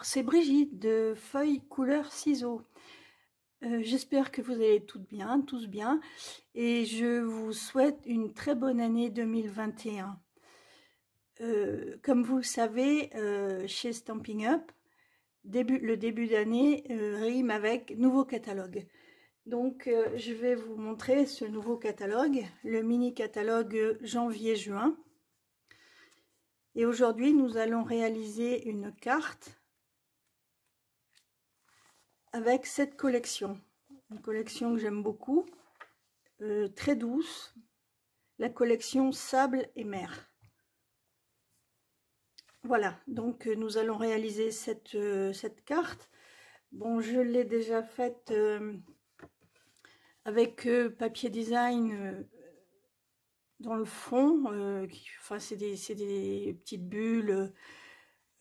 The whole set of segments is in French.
c'est Brigitte de Feuilles Couleurs Ciseaux. J'espère que vous allez tous bien, et je vous souhaite une très bonne année 2021. Comme vous le savez, chez Stampin' Up, le début d'année rime avec nouveau catalogue. Donc je vais vous montrer ce nouveau catalogue, le mini catalogue janvier-juin. Et aujourd'hui, nous allons réaliser une carte avec cette collection. Une collection que j'aime beaucoup, très douce, la collection Sable et Mer. Voilà, donc nous allons réaliser cette carte. Bon, je l'ai déjà faite avec papier design dans le fond. Enfin, c'est des petites bulles,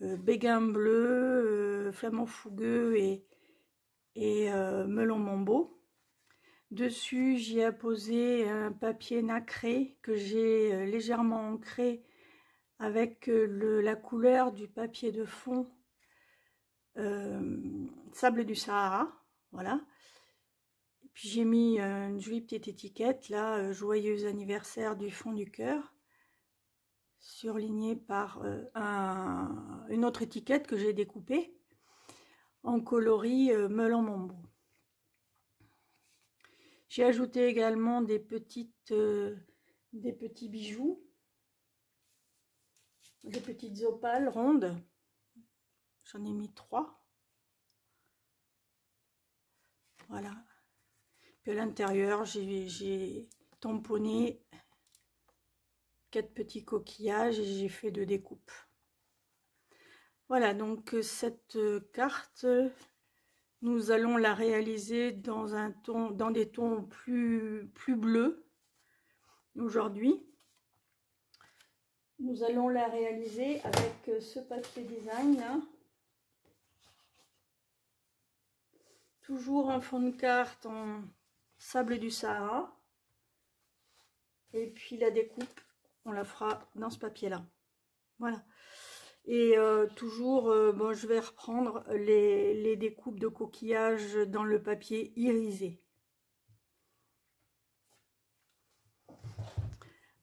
béguin bleu, flamand fougueux et melon mambo. Dessus, j'y ai apposé un papier nacré que j'ai légèrement ancré avec la couleur du papier de fond sable du Sahara. Voilà. Et puis j'ai mis une jolie petite étiquette là, joyeux anniversaire du fond du cœur, surlignée par une autre étiquette que j'ai découpée en coloris melon mambo. J'ai ajouté également des petits bijoux, des petites opales rondes. J'en ai mis 3. Voilà. Puis à l'intérieur, j'ai tamponné 4 petits coquillages et j'ai fait 2 découpes. Voilà, donc cette carte, nous allons la réaliser dans des tons plus bleus. Aujourd'hui, nous allons la réaliser avec ce papier design là. Toujours un fond de carte en sable du Sahara. Et puis la découpe, on la fera dans ce papier là. Voilà. Et toujours, bon, je vais reprendre les découpes de coquillages dans le papier irisé.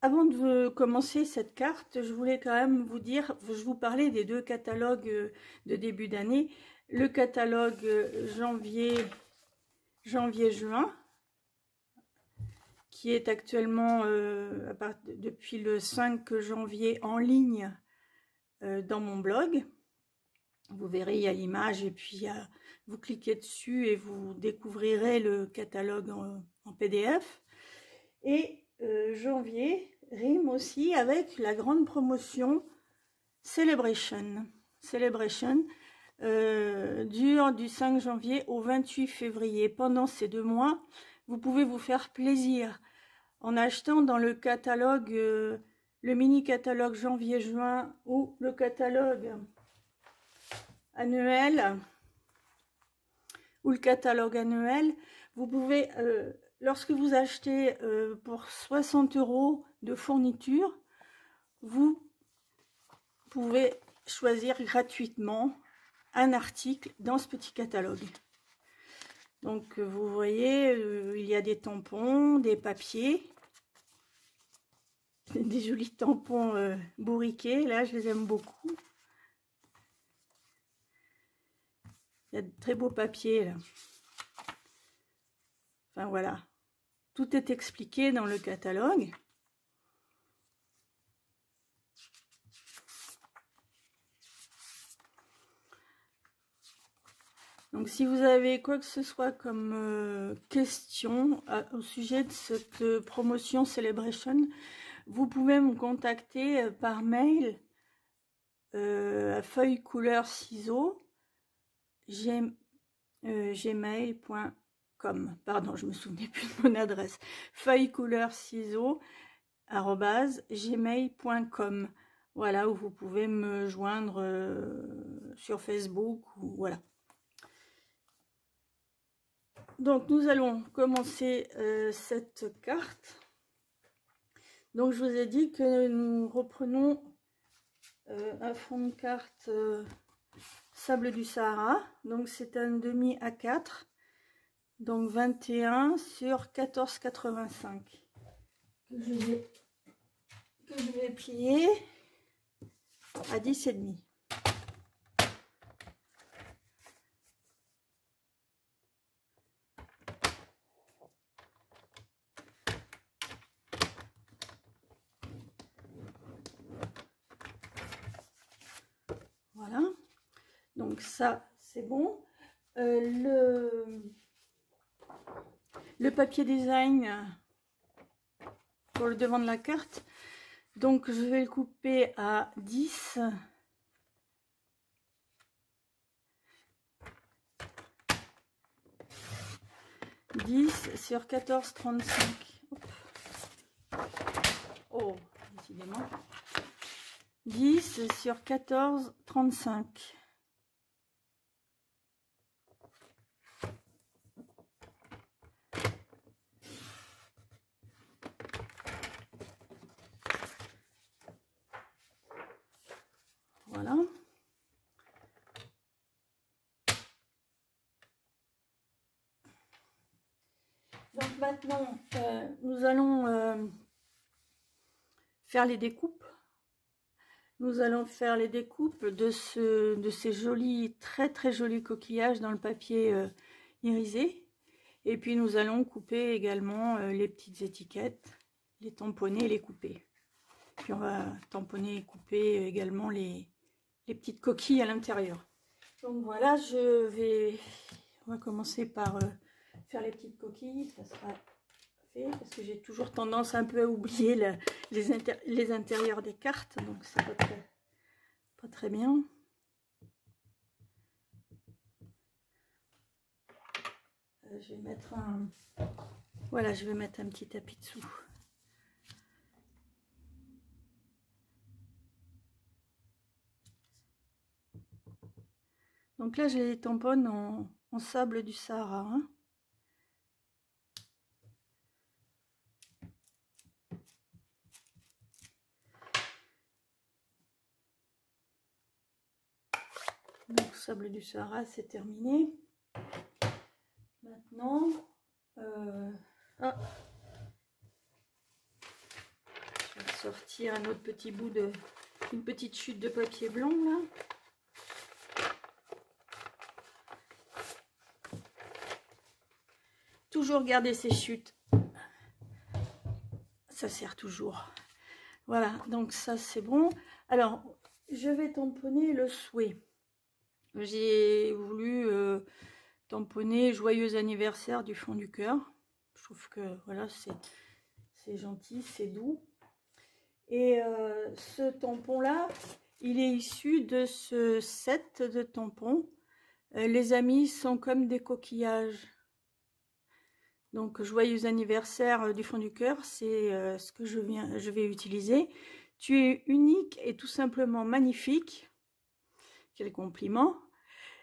Avant de commencer cette carte, je voulais quand même vous parler des 2 catalogues de début d'année. Le catalogue janvier-juin, qui est actuellement depuis le 5 janvier en ligne dans mon blog. Vous verrez, il y a l'image et puis vous cliquez dessus et vous découvrirez le catalogue en PDF. Et janvier rime aussi avec la grande promotion Celebration. Celebration dure du 5 janvier au 28 février. Pendant ces 2 mois, vous pouvez vous faire plaisir en achetant dans le catalogue, le mini catalogue janvier-juin ou le catalogue annuel ou le catalogue annuel. Vous pouvez, lorsque vous achetez pour 60 € de fourniture, vous pouvez choisir gratuitement un article dans ce petit catalogue. Donc vous voyez, il y a des tampons, des papiers, des jolis tampons bourriqués, là je les aime beaucoup. Il y a de très beaux papiers là. Enfin voilà, tout est expliqué dans le catalogue. Donc si vous avez quoi que ce soit comme question au sujet de cette promotion Celebration, vous pouvez me contacter par mail à feuilles couleurs ciseaux gmail.com. Pardon, je me souvenais plus de mon adresse. Feuilles couleurs ciseaux @gmail.com. Voilà, où vous pouvez me joindre sur Facebook ou voilà. Donc nous allons commencer cette carte. Donc je vous ai dit que nous reprenons un fond de carte Sable du Sahara, donc c'est un demi A4, donc 21 sur 14,85 que je vais plier à 10,5. Voilà, donc ça c'est bon. Le papier design pour le devant de la carte, donc je vais le couper à 10 sur 14,35. Oh, décidément. 10 sur 14,35. Voilà. Donc maintenant, nous allons faire les découpes. Nous allons faire les découpes de ces jolis, très jolis coquillages dans le papier irisé. Et puis nous allons couper également les petites étiquettes, les tamponner et les couper. Puis on va tamponner et couper également les petites coquilles à l'intérieur. Donc voilà, on va commencer par faire les petites coquilles. Ça sera fait parce que j'ai toujours tendance un peu à oublier les intérieurs des cartes, donc c'est pas très bien. Je vais mettre voilà, je vais mettre un petit tapis dessous. Donc là, j'ai les tamponnes en sable du Sahara. Hein. Donc, sable du Sahara, c'est terminé. Maintenant, je vais sortir un autre petit bout une petite chute de papier blanc là. Toujours garder ces chutes, ça sert toujours. Voilà, donc ça c'est bon. Alors, je vais tamponner le souhait. J'ai voulu tamponner joyeux anniversaire du fond du cœur. Je trouve que voilà, c'est gentil, c'est doux. Et ce tampon là, il est issu de ce set de tampons. Les amis sont comme des coquillages. Donc, joyeux anniversaire du fond du cœur, c'est ce que je vais utiliser. Tu es unique et tout simplement magnifique. Quel compliment.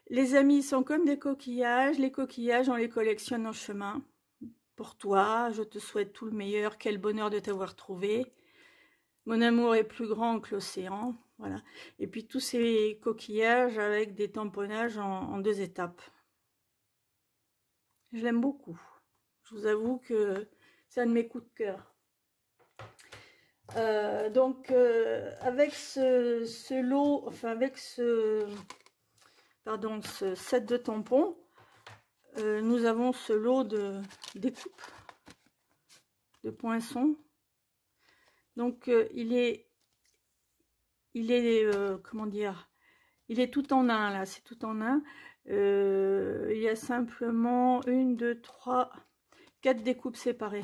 Les amis sont comme des coquillages. Les coquillages, on les collectionne en chemin. Pour toi, je te souhaite tout le meilleur. Quel bonheur de t'avoir trouvé. Mon amour est plus grand que l'océan. Voilà. Et puis, tous ces coquillages avec des tamponnages en 2 étapes. Je l'aime beaucoup. Je vous avoue que c'est un de mes coups de cœur. Donc, avec ce lot, enfin avec ce set de tampons, nous avons ce lot de découpe de poinçons. Donc, il est comment dire, il est tout en un là, c'est tout en un. Il y a simplement 1, 2, 3, 4 découpes séparées.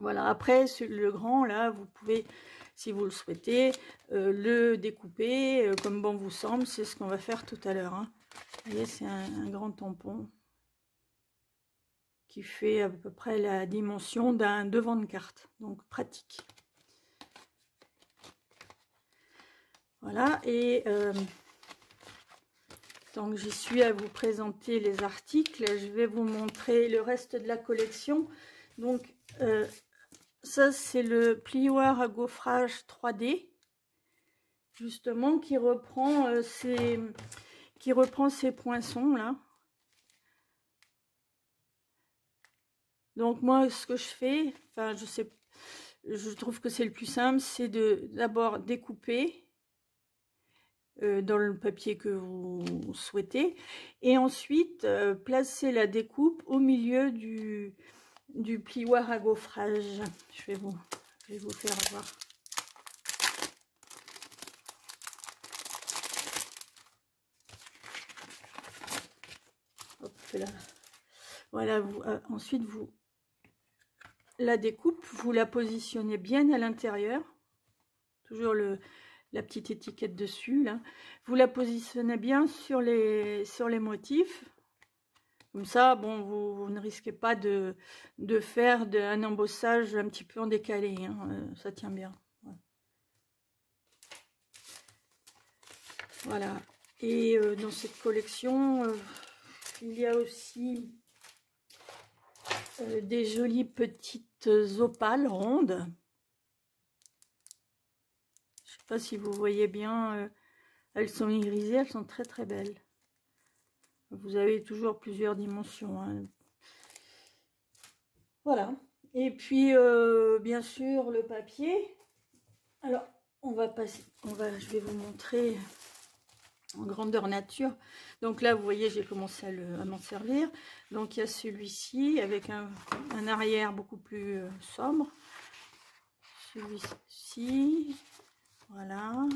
Voilà, après le grand là, vous pouvez, si vous le souhaitez, le découper comme bon vous semble. C'est ce qu'on va faire tout à l'heure. Hein. Vous voyez, c'est un grand tampon qui fait à peu près la dimension d'un devant de carte, donc pratique. Voilà, et tant que j'y suis à vous présenter les articles, je vais vous montrer le reste de la collection. Donc, ça, c'est le plioir à gaufrage 3D, justement, qui reprend qui reprend ces poinçons là. Donc moi, ce que je fais, enfin je trouve que c'est le plus simple, c'est de d'abord découper dans le papier que vous souhaitez, et ensuite placer la découpe au milieu du plioir à gaufrage. Je vais vous faire voir. Hop là. Voilà, ensuite vous la découpe, vous la positionnez bien à l'intérieur, toujours la petite étiquette dessus là. Vous la positionnez bien sur les motifs. Comme ça, bon, vous ne risquez pas de faire un embossage un petit peu en décalé, hein, ça tient bien. Voilà. Et dans cette collection, il y a aussi des jolies petites opales rondes. Je ne sais pas si vous voyez bien, elles sont irisées, elles sont très très belles. Vous avez toujours plusieurs dimensions, hein. Voilà. Et puis bien sûr le papier. Alors je vais vous montrer en grandeur nature. Donc là vous voyez, j'ai commencé à m'en servir. Donc il y a celui-ci avec un arrière beaucoup plus sobre. Celui-ci, voilà.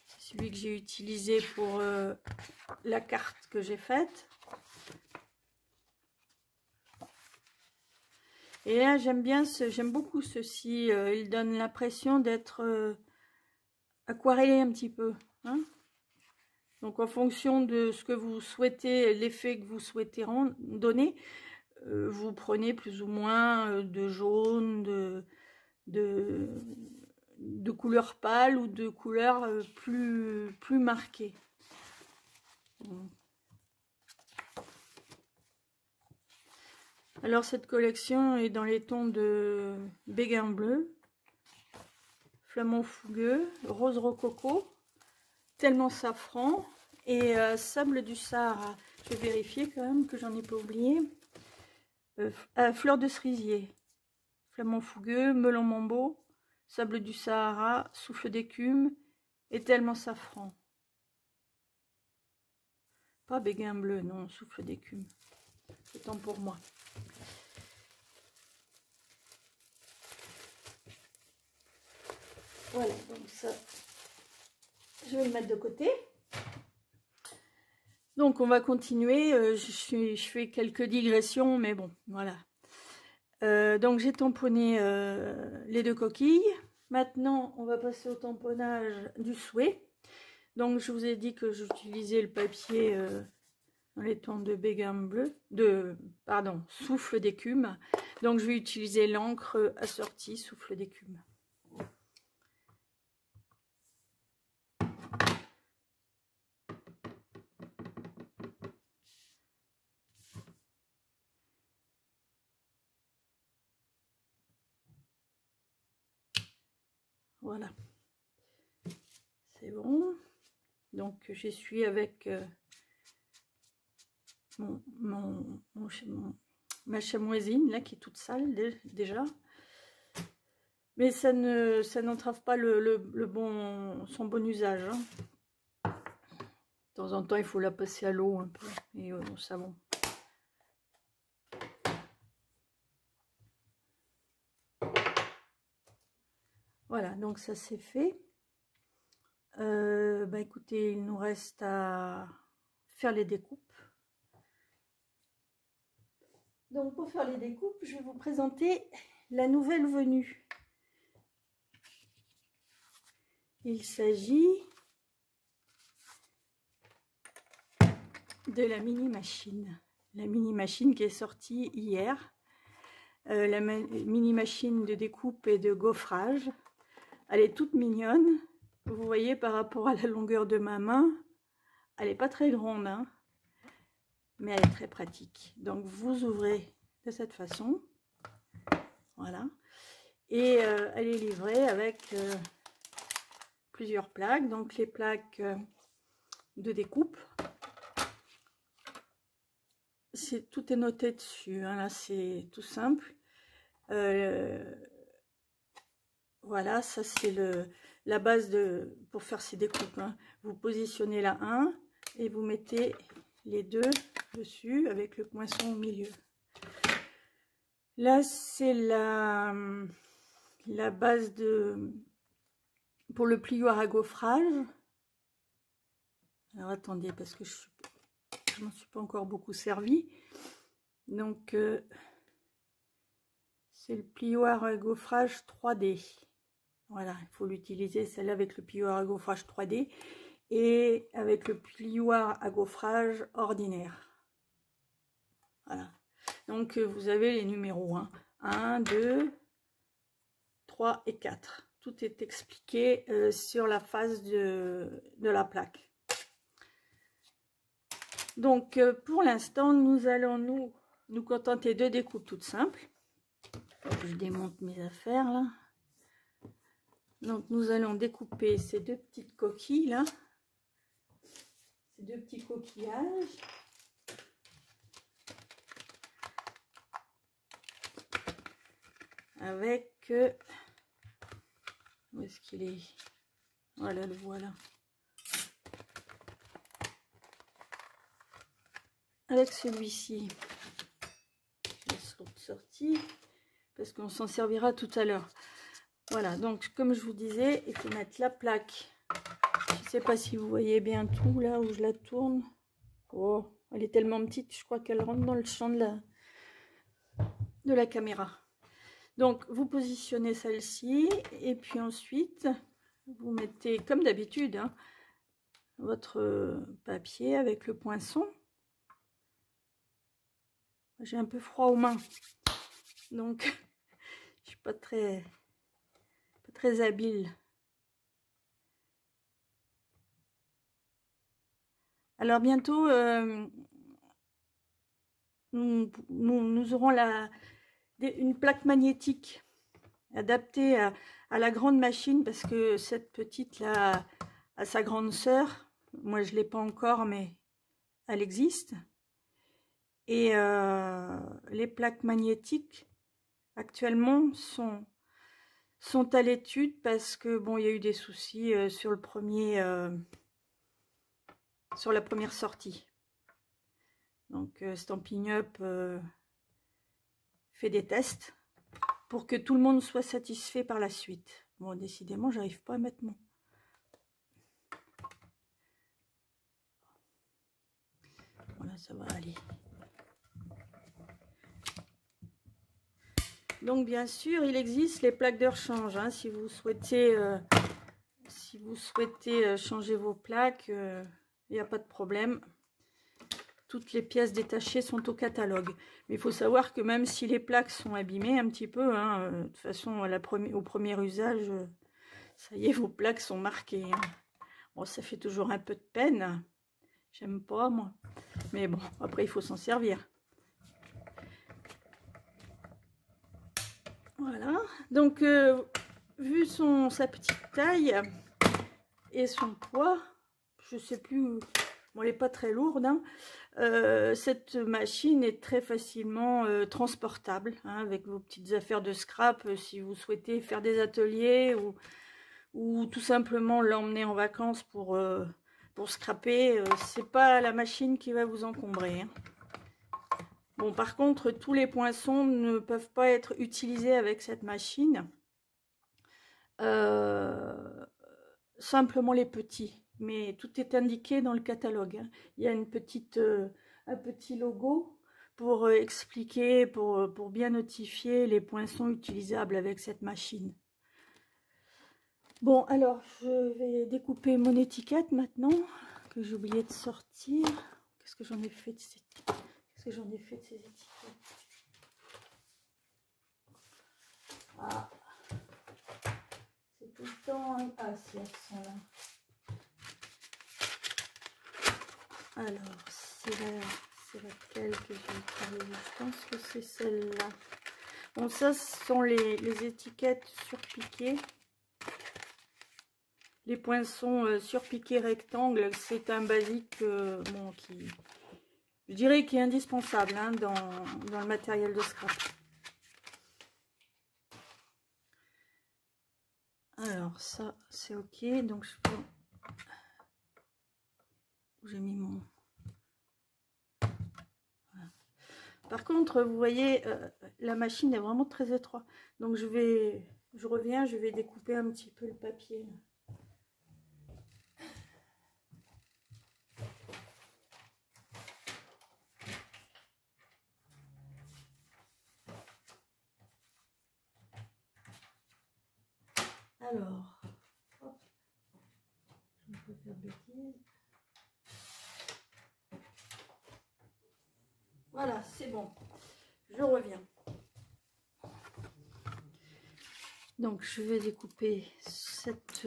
C'est celui que j'ai utilisé pour la carte que j'ai faite. Et là, j'aime beaucoup ceci. Il donne l'impression d'être aquarellé un petit peu, hein. Donc, en fonction de ce que vous souhaitez, l'effet que vous souhaitez donner, vous prenez plus ou moins de jaune, de couleur pâle ou de couleur plus marquée. Alors cette collection est dans les tons de béguin bleu, flamand fougueux, rose rococo, tellement safran et sable du Sahara. Je vais vérifier quand même que j'en ai pas oublié. Fleur de cerisier, flamand fougueux, melon mambo, sable du Sahara, souffle d'écume et tellement safran. Pas béguin bleu, non, souffle d'écume. Autant pour moi. Voilà, donc ça, je vais le mettre de côté. Donc on va continuer, je fais quelques digressions, mais bon, voilà. Donc j'ai tamponné les deux coquilles. Maintenant, on va passer au tamponnage du souhait. Donc je vous ai dit que j'utilisais le papier dans les tons de béguin bleu, souffle d'écume. Donc je vais utiliser l'encre assortie souffle d'écume. Voilà, c'est bon. Donc j'essuie avec ma chamoisine là qui est toute sale déjà, mais ça n'entrave pas son bon usage, hein. De temps en temps il faut la passer à l'eau un peu et au savon. Voilà, donc ça c'est fait. Écoutez, il nous reste à faire les découpes. Donc pour faire les découpes, je vais vous présenter la nouvelle venue. Il s'agit de la mini machine. La mini machine qui est sortie hier. La mini machine de découpe et de gaufrage. Elle est toute mignonne. Vous voyez par rapport à la longueur de ma main, elle n'est pas très grande, hein, mais elle est très pratique. Donc vous ouvrez de cette façon, voilà, et elle est livrée avec plusieurs plaques. Donc les plaques de découpe. Tout est noté dessus, hein, là c'est tout simple. Voilà, ça c'est la base pour faire ces découpes, hein. Vous positionnez la 1 et vous mettez les deux dessus avec le poinçon au milieu. Là c'est la base pour le plioir à gaufrage. Alors attendez, parce que je m'en suis pas encore beaucoup servi. Donc c'est le plioir à gaufrage 3D. Voilà, il faut l'utiliser celle-là avec le plioir à gaufrage 3D et avec le plioir à gaufrage ordinaire. Voilà. Donc vous avez les numéros 1, 2, 3 et 4. Tout est expliqué sur la face de la plaque. Donc pour l'instant, nous allons nous contenter de découpes toutes simples. Je démonte mes affaires là. Donc nous allons découper ces deux petites coquilles là, ces deux petits coquillages. Avec où est-ce qu'il est? Voilà, le voilà. Avec celui-ci, je laisse l'autre sortie parce qu'on s'en servira tout à l'heure. Voilà, donc comme je vous disais, il faut mettre la plaque. Je ne sais pas si vous voyez bien tout là où je la tourne. Oh, elle est tellement petite, je crois qu'elle rentre dans le champ de la caméra. Donc vous positionnez celle-ci et puis ensuite vous mettez comme d'habitude hein, votre papier avec le poinçon. J'ai un peu froid aux mains, donc je suis pas très habile. Alors bientôt, nous aurons une plaque magnétique adaptée à la grande machine, parce que cette petite là a sa grande sœur. Moi je l'ai pas encore, mais elle existe. Et les plaques magnétiques actuellement sont à l'étude parce que bon, il y a eu des soucis sur la première sortie. Donc Stampin' Up fait des tests pour que tout le monde soit satisfait par la suite. Bon, décidément, j'arrive pas à mettre mon... Voilà, ça va aller. Donc bien sûr, il existe les plaques de rechange. Hein, si vous souhaitez changer vos plaques, il n'y a pas de problème. Toutes les pièces détachées sont au catalogue. Mais il faut savoir que même si les plaques sont abîmées un petit peu, hein, de toute façon au premier usage, ça y est, vos plaques sont marquées. Hein. Bon, ça fait toujours un peu de peine. J'aime pas moi. Mais bon, après il faut s'en servir. Voilà, donc vu sa petite taille et son poids, je sais plus, bon, elle n'est pas très lourde, hein, cette machine est très facilement transportable, hein, avec vos petites affaires de scrap, si vous souhaitez faire des ateliers ou tout simplement l'emmener en vacances pour scraper, c'est pas la machine qui va vous encombrer, hein. Bon, par contre, tous les poinçons ne peuvent pas être utilisés avec cette machine. Simplement les petits. Mais tout est indiqué dans le catalogue. Hein. Il y a un petit logo pour expliquer, pour bien notifier les poinçons utilisables avec cette machine. Bon, alors, je vais découper mon étiquette maintenant, que j'ai oublié de sortir. Qu'est-ce que j'en ai fait de ces étiquettes? Ah, c'est tout le temps... Ah, si, elles sont là. Alors, c'est laquelle que j'ai utilisée? Je pense que c'est celle-là. Bon, ça, ce sont les étiquettes surpiquées. les poinçons surpiqués rectangles, c'est un basique bon, qui, je dirais, qui est indispensable hein, dans le matériel de scrap. Alors ça c'est ok, donc je peux... J'ai mis mon... Voilà. Par contre, vous voyez, la machine est vraiment très étroite. Donc je reviens, je vais découper un petit peu le papier. Alors, hop, je ne peux faire bêtise. Voilà, c'est bon. Je reviens. Donc, je vais découper cette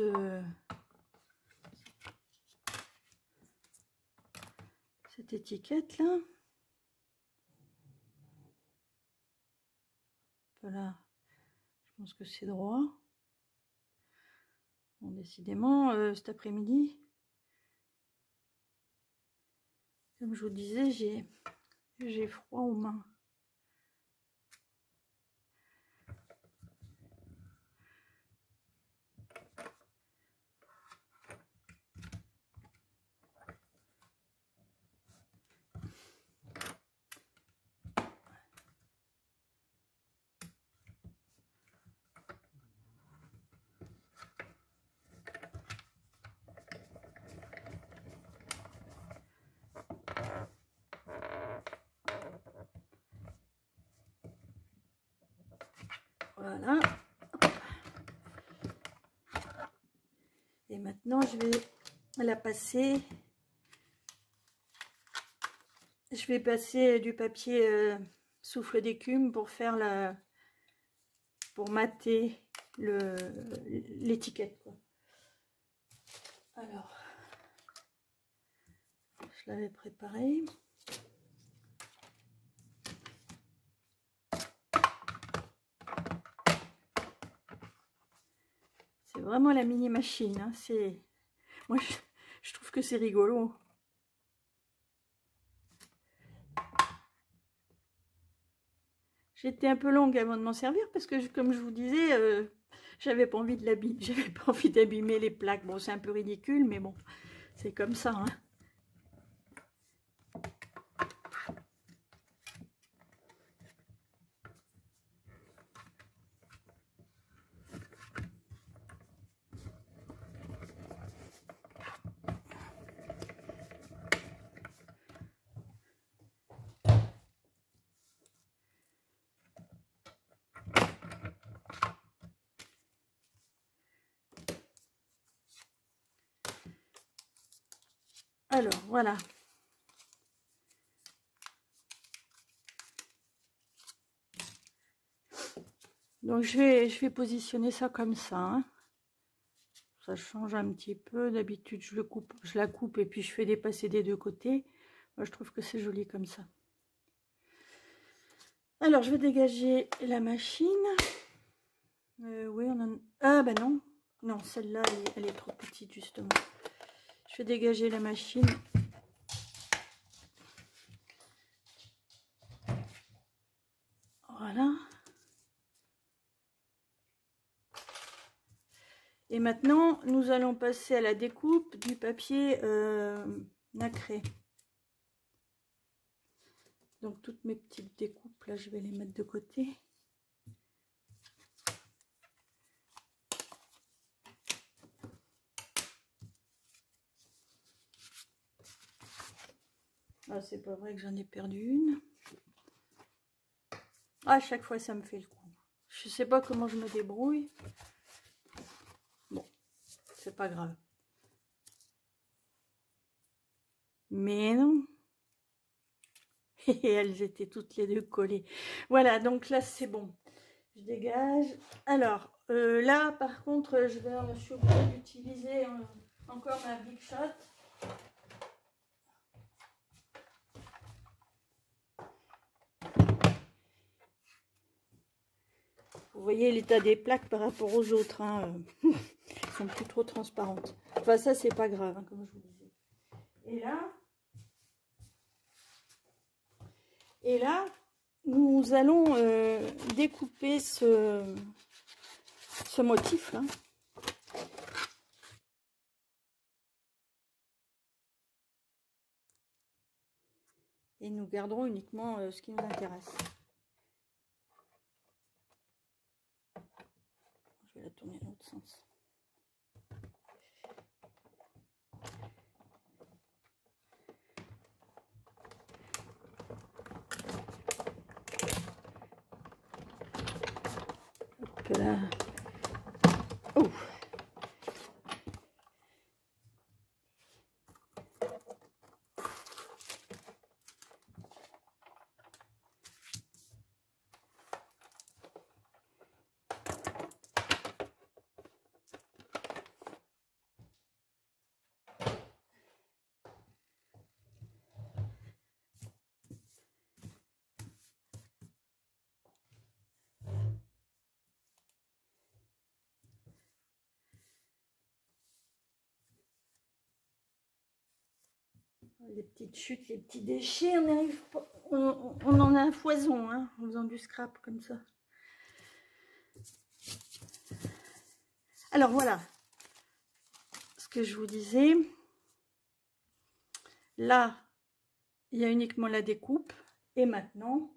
étiquette là. Voilà, je pense que c'est droit. Bon, décidément, cet après-midi, comme je vous disais, j'ai froid aux mains. Voilà. Et maintenant, je vais la passer. Je vais passer du papier souffle d'écume pour faire pour mater l'étiquette. Alors, je l'avais préparé. C'est vraiment la mini machine. Hein. Moi, je trouve que c'est rigolo. J'étais un peu longue avant de m'en servir parce que, comme je vous disais, j'avais pas envie d'abîmer les plaques. Bon, c'est un peu ridicule, mais bon, c'est comme ça. Hein. Alors, voilà. Donc, je vais positionner ça comme ça. Hein. Ça change un petit peu. D'habitude, je la coupe et puis je fais dépasser des deux côtés. Moi, je trouve que c'est joli comme ça. Alors, je vais dégager la machine. Oui, on en... Ah, bah non. Non, celle-là, elle est trop petite, justement. Je vais dégager la machine. Voilà. Et maintenant, nous allons passer à la découpe du papier nacré. Donc, toutes mes petites découpes, là, je vais les mettre de côté. Ah, c'est pas vrai que j'en ai perdu une. Ah, à chaque fois, ça me fait le coup. Je sais pas comment je me débrouille. Bon, c'est pas grave. Mais non. Et elles étaient toutes les deux collées. Voilà, donc là, c'est bon. Je dégage. Alors, là, par contre, je suis obligée d'utiliser encore ma Big Shot. Pour voyez l'état des plaques par rapport aux autres, hein. Elles sont plus trop transparentes. Enfin, ça, c'est pas grave, hein, comme je vous disais. Et là, nous allons découper ce motif-là. Et nous garderons uniquement ce qui nous intéresse. Je vais la tourner dans l'autre sens. Hop là. Oh. Les petites chutes, les petits déchets, on arrive pas, on en a un foison, hein, en faisant du scrap comme ça. Alors voilà, ce que je vous disais. Là, il y a uniquement la découpe. Et maintenant,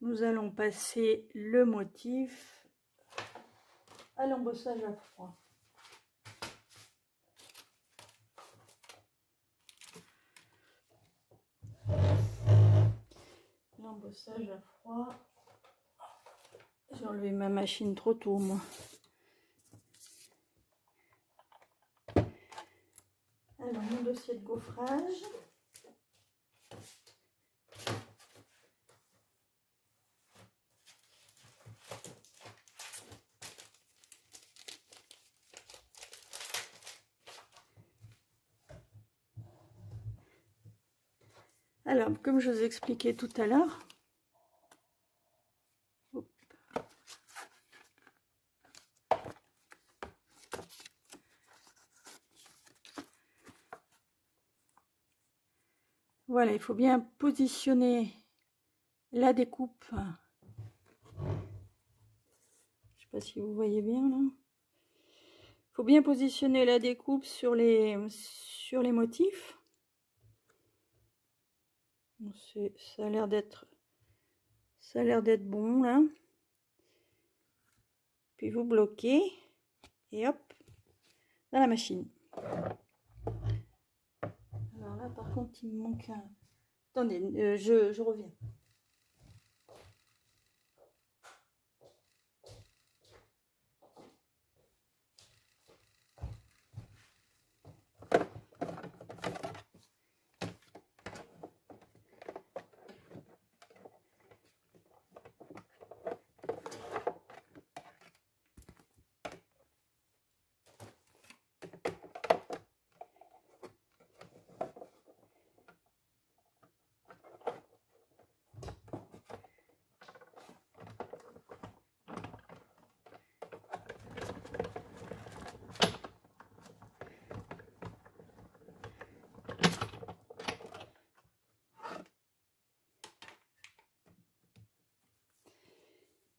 nous allons passer le motif à l'embossage à froid. L'embossage à froid. J'ai enlevé ma machine trop tôt, moi. Alors, mon dossier de gaufrage. Alors, comme je vous expliquais tout à l'heure, voilà, il faut bien positionner la découpe. Je ne sais pas si vous voyez bien là. Il faut bien positionner la découpe sur les motifs. Ça a l'air d'être bon là. Puis vous bloquez et hop, dans la machine. Alors là par contre il me manque un... Attendez, je reviens.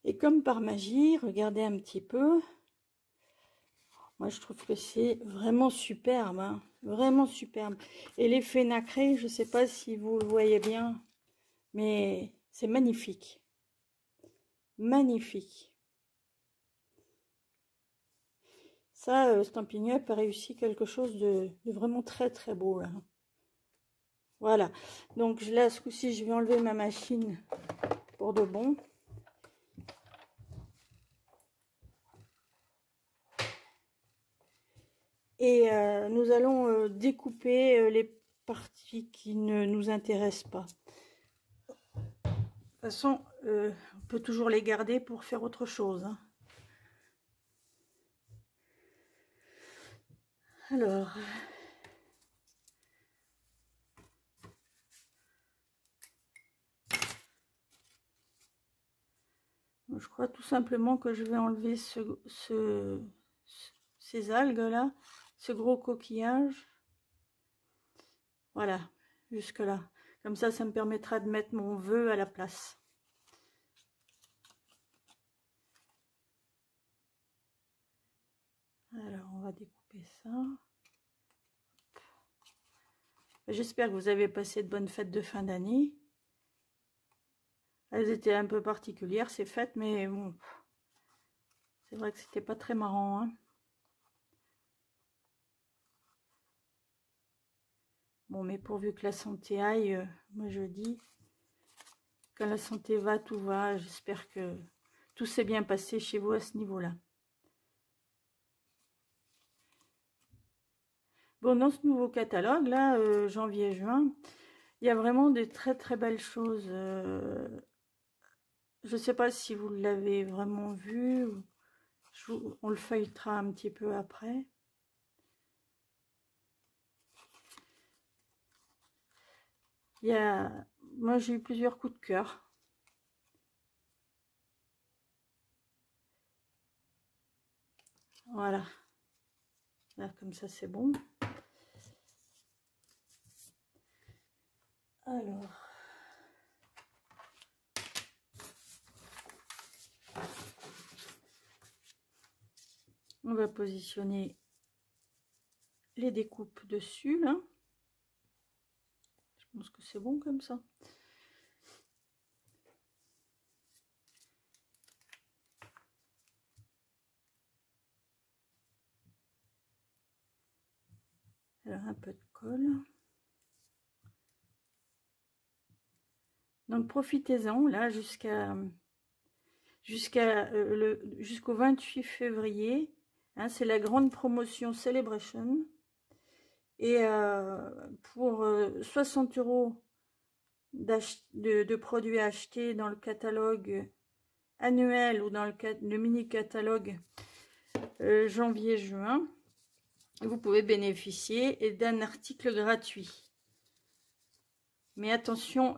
Et comme par magie, regardez un petit peu. Moi, je trouve que c'est vraiment superbe, hein, vraiment superbe. Et l'effet nacré, je ne sais pas si vous le voyez bien, mais c'est magnifique. Magnifique. Ça, Stampin' Up a réussi quelque chose de vraiment très très beau, là. Voilà. Donc là, ce coup-ci, je vais enlever ma machine pour de bon. Et nous allons découper les parties qui ne nous intéressent pas. De toute façon, on peut toujours les garder pour faire autre chose, hein. Alors... Je crois tout simplement que je vais enlever ces algues là, ce gros coquillage. Voilà, jusque là. Comme ça me permettra de mettre mon vœu à la place. Alors, on va découper ça. J'espère que vous avez passé de bonnes fêtes de fin d'année. Elles étaient un peu particulières, ces fêtes, mais bon, c'est vrai que c'était pas très marrant, hein. Bon, mais pourvu que la santé aille, moi je dis, quand la santé va, tout va. J'espère que tout s'est bien passé chez vous à ce niveau-là. Bon, dans ce nouveau catalogue, là, janvier-juin, il y a vraiment de très très belles choses. Je ne sais pas si vous l'avez vraiment vu. On le feuilletera un petit peu après. Moi j'ai eu plusieurs coups de cœur. Voilà. Là, comme ça, c'est bon. Alors. On va positionner les découpes dessus, là. Je pense que c'est bon comme ça. Alors, un peu de colle. Donc, profitez-en, là, jusqu'au 28 février. Hein, c'est la grande promotion Celebration. Et pour 60 € de produits achetés dans le catalogue annuel ou dans le mini-catalogue janvier-juin, vous pouvez bénéficier d'un article gratuit. Mais attention,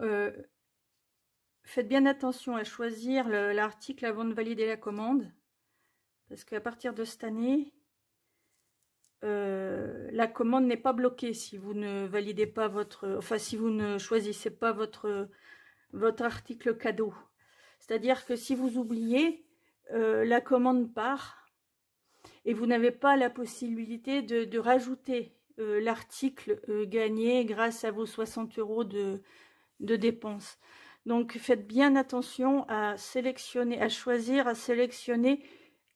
faites bien attention à choisir l'article avant de valider la commande, parce qu'à partir de cette année, la commande n'est pas bloquée si vous ne validez pas si vous ne choisissez pas votre article cadeau. C'est-à-dire que si vous oubliez, la commande part et vous n'avez pas la possibilité de rajouter l'article gagné grâce à vos 60 € de dépenses. Donc faites bien attention à sélectionner, à choisir, à sélectionner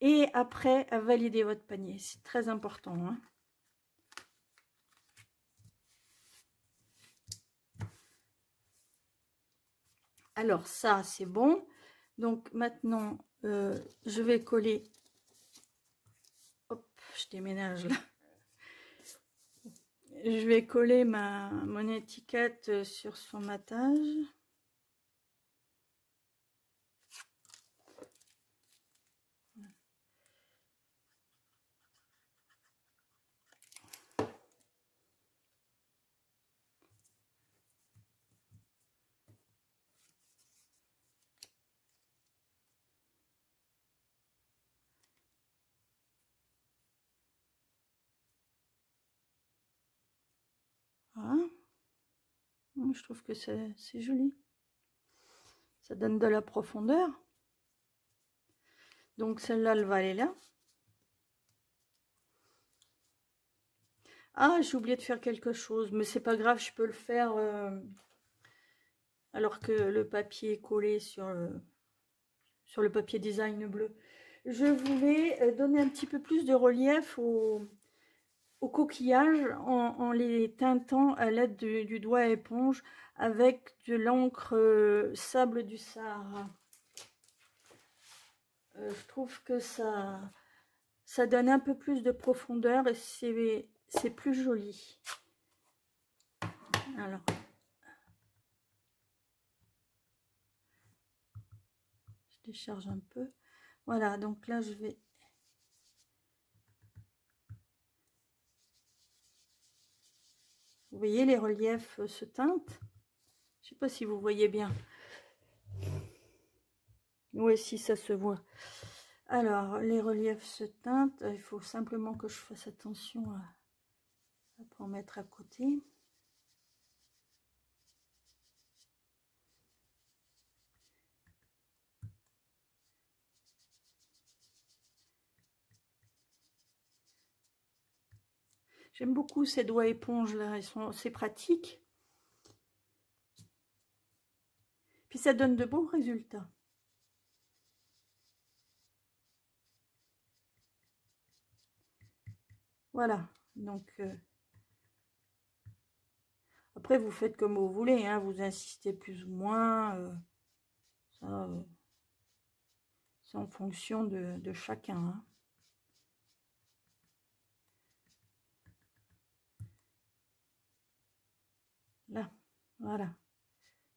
et après à valider votre panier. C'est très important, hein. Alors ça c'est bon. Donc maintenant je vais coller. Hop, je déménage là. Je vais coller mon étiquette sur son matage. Voilà. Je trouve que c'est joli. Ça donne de la profondeur. Donc celle-là, elle va aller là. Ah, j'ai oublié de faire quelque chose, mais c'est pas grave, je peux le faire alors que le papier est collé sur le papier design bleu. Je voulais donner un petit peu plus de relief au coquillage en les teintant à l'aide du doigt à éponge avec de l'encre sable du Sahara. Je trouve que ça donne un peu plus de profondeur et c'est plus joli. Alors, je décharge un peu. Voilà, donc là je vais... Vous voyez, les reliefs se teintent. Je ne sais pas si vous voyez bien. Oui, si ça se voit. Alors, les reliefs se teintent. Il faut simplement que je fasse attention à pas en mettre à côté. J'aime beaucoup ces doigts éponges là, c'est pratique. Puis ça donne de bons résultats. Voilà, donc après vous faites comme vous voulez, hein, vous insistez plus ou moins, c'est en fonction de chacun. Hein. Là, voilà.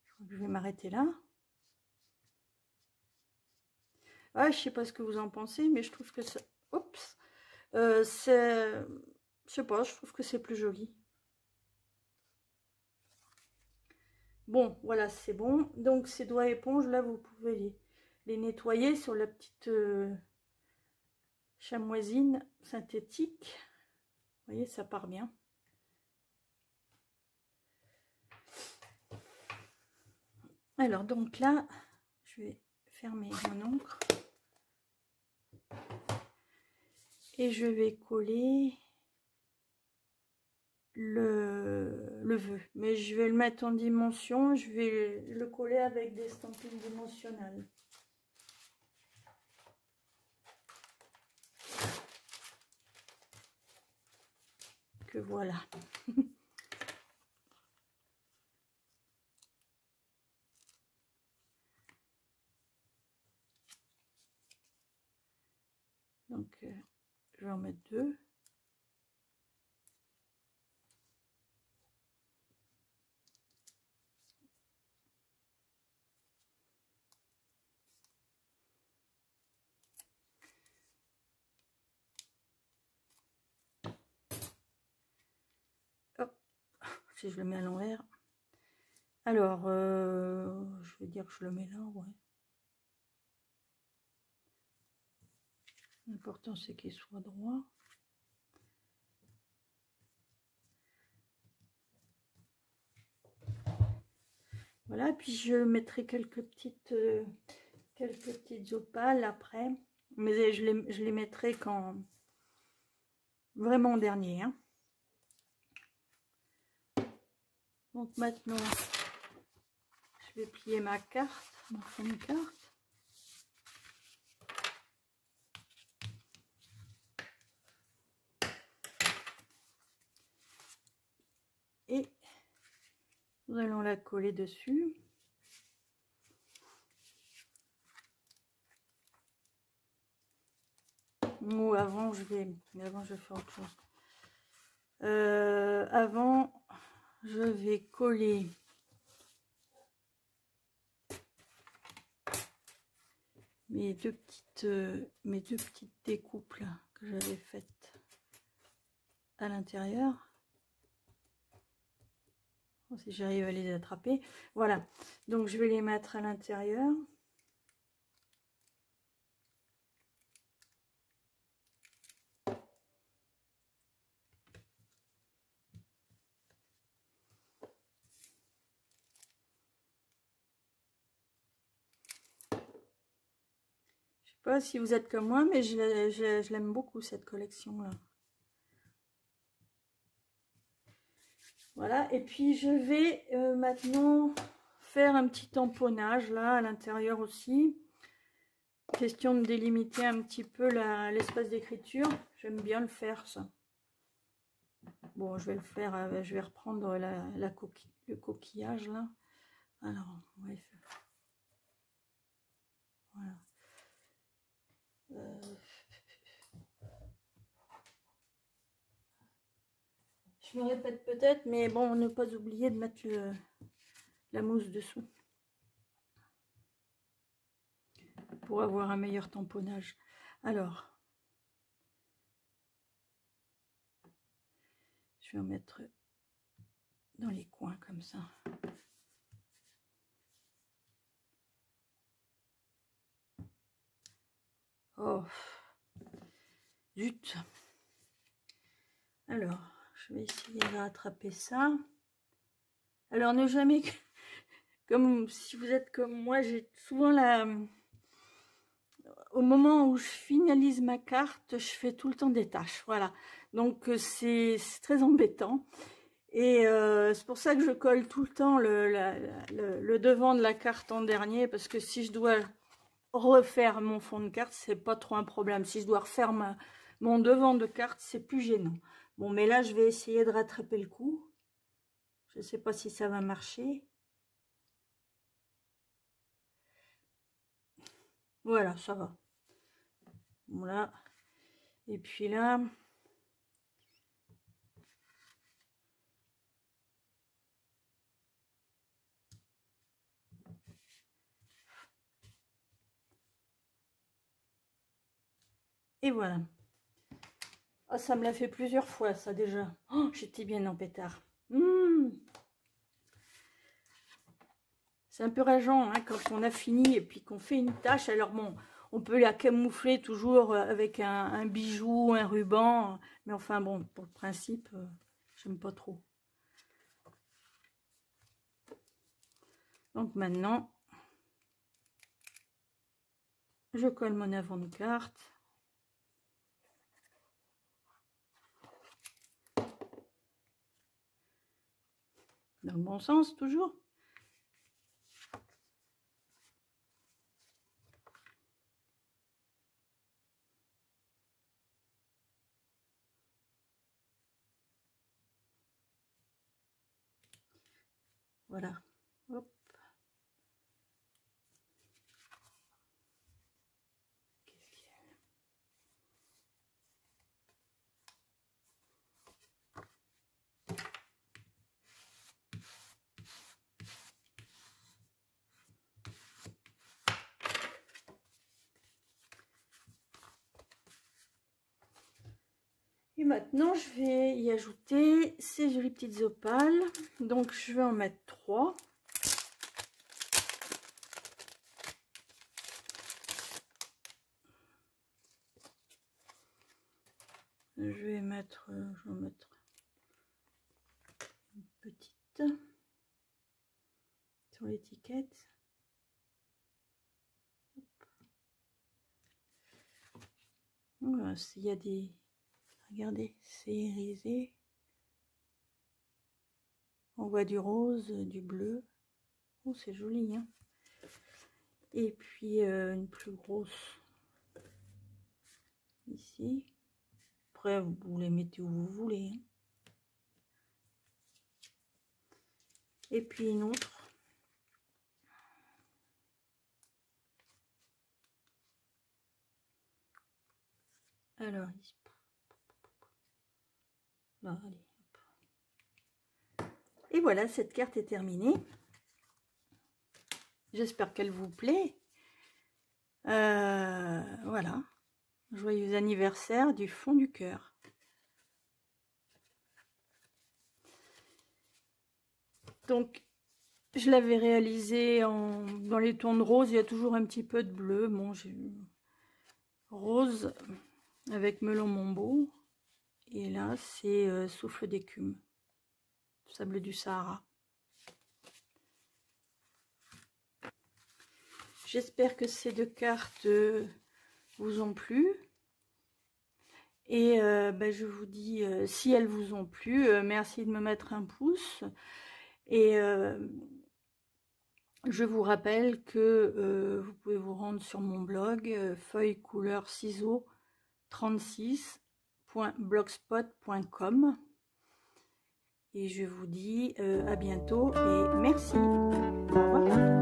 Je crois que je vais m'arrêter là. Ah, je sais pas ce que vous en pensez, mais je trouve que ça... Oups, c'est... Je sais pas, je trouve que c'est plus joli. Bon, voilà, c'est bon. Donc, ces doigts éponges, là, vous pouvez les nettoyer sur la petite chamoisine synthétique. Vous voyez, ça part bien. Alors, donc là, je vais fermer mon encre. Et je vais coller le vœu. Mais je vais le mettre en dimension. Je vais le coller avec des estampines dimensionnelles. Que voilà. Donc, je vais en mettre deux. Hop. Si je le mets à l'envers. Alors, je vais dire que je le mets là, ouais. L'important, c'est qu'il soit droit. Voilà, puis je mettrai quelques petites opales après. Mais je les mettrai quand... Vraiment en dernier. Hein. Donc maintenant, je vais plier ma carte, mon fond de carte. Et nous allons la coller dessus. Ou avant, je vais faire autre chose. Avant, je vais coller mes deux petites découpes là, que j'avais faites à l'intérieur. Si j'arrive à les attraper. Voilà. Donc, je vais les mettre à l'intérieur. Je sais pas si vous êtes comme moi, mais je l'aime beaucoup, cette collection-là. Voilà, et puis je vais maintenant faire un petit tamponnage là à l'intérieur aussi. Question de délimiter un petit peu l'espace d'écriture. J'aime bien le faire ça. Bon, je vais le faire, je vais reprendre le coquillage là. Alors, bref. Voilà. Je me répète peut-être, mais bon, ne pas oublier de mettre la mousse dessous. Pour avoir un meilleur tamponnage. Alors, je vais en mettre dans les coins comme ça. Oh, zut. Alors, je vais essayer de rattraper ça. Alors, ne jamais... Comme si vous êtes comme moi, j'ai souvent la... Au moment où je finalise ma carte, je fais tout le temps des tâches. Voilà. Donc, c'est très embêtant. Et c'est pour ça que je colle tout le temps le devant de la carte en dernier. Parce que si je dois refaire mon fond de carte, c'est pas trop un problème. Si je dois refaire mon devant de carte, c'est plus gênant. Bon, mais là, je vais essayer de rattraper le coup. Je ne sais pas si ça va marcher. Voilà, ça va. Voilà. Et puis là... Et voilà. Oh, ça me l'a fait plusieurs fois, ça, déjà. Oh, j'étais bien en pétard. C'est un peu rageant, hein, quand on a fini et puis qu'on fait une tâche. Alors bon, on peut la camoufler toujours avec un bijou, un ruban. Mais enfin bon, pour le principe, j'aime pas trop. Donc maintenant, je colle mon avant de carte. Dans le bon sens, toujours. Voilà. Hop. Et maintenant, je vais y ajouter ces jolies petites opales. Donc, je vais en mettre 3. Je vais en mettre une petite sur l'étiquette. Voilà, il y a des... Regardez, c'est irisé. On voit du rose, du bleu. Oh, c'est joli, hein. Et puis une plus grosse ici. Après, vous les mettez où vous voulez, hein. Et puis une autre. Alors, ici. Là, allez, hop. Et voilà, cette carte est terminée. J'espère qu'elle vous plaît. Voilà. Joyeux anniversaire du fond du cœur. Donc, je l'avais réalisé dans les tons de rose. Il y a toujours un petit peu de bleu. Bon, j'ai rose avec melon Mombeau. Et là, c'est souffle d'écume. Sable du Sahara. J'espère que ces 2 cartes vous ont plu. Et je vous dis, si elles vous ont plu, merci de me mettre un pouce. Et je vous rappelle que vous pouvez vous rendre sur mon blog feuilles couleurs ciseaux 36.blogspot.com. Et je vous dis à bientôt et merci. Au revoir.